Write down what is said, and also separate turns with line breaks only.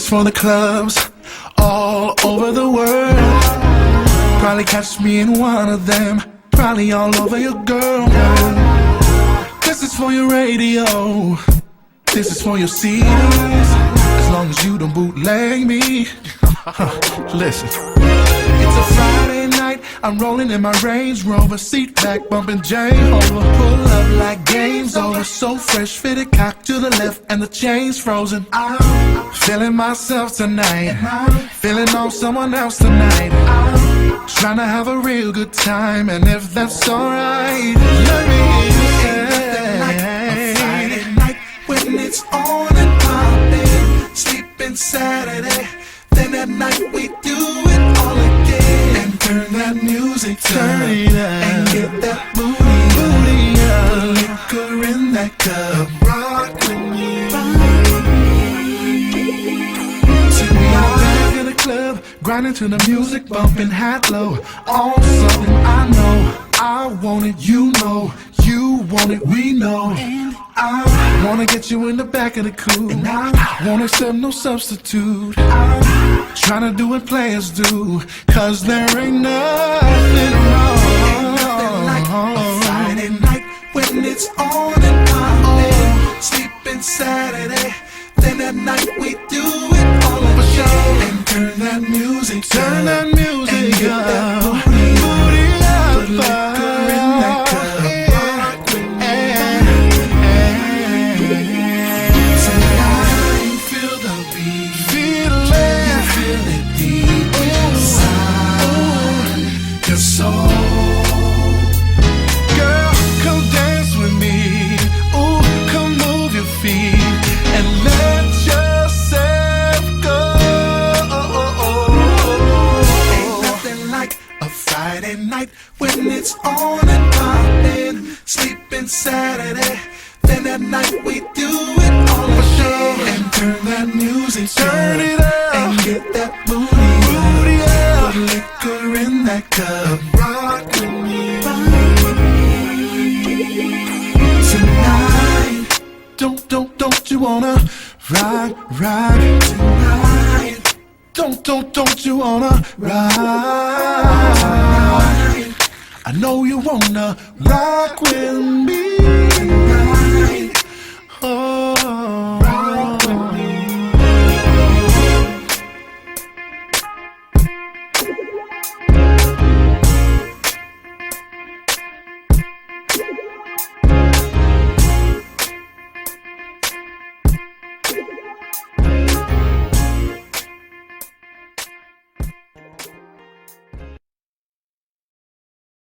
Tickets for the clubs all over the world. Probably catch me in one of them. Probably all over your girl. This is for your radio. This is for your CDs. As long as you don't bootleg me. Listen. It's a Friday night, I'm rolling in my Range Rover, seat back, bumping J-Over. Pull up like game's over, so fresh, fitted, cock to the left, and the chain's frozen. I'm feeling myself tonight, feeling on someone else tonight. Trying to have a real good time, and if that's alright, let me
a Friday night when it's on and poppin', sleeping Saturday. Then at night we do it all again. And turn that music
turn
up
it up.
and get that booty up. Put liquor in that cup, rock with me.
Back in the club, grinding to the music, bumping hat low. All something I know, I want it, you know, you want it, we know. I wanna get you in the back of the coupe, and I won't accept no substitute. I'm trying to do what players do, cause there ain't nothing wrong.
Like a Friday night when it's on and poppin', sleeping Saturday. Then at night we do it all again. And turn that music
Turn
up,
that music
and get that
up.
booty up. Put
Booty up.
liquor in that cup, rock with me. Tonight feel the beat, you feel it deep inside your soul.
Girl, come dance with me. Ooh, come move your feet and let yourself go.
Ain't nothing like a Friday night when it's on and poppin', sleeping Saturday. Then at night we do it all again. And turn that music
Turn it up.
and get that booty up. Put liquor in that cup, rock with me. Tonight,
Don't you wanna rock
tonight,
Don't you wanna rock? I know you wanna rock with me.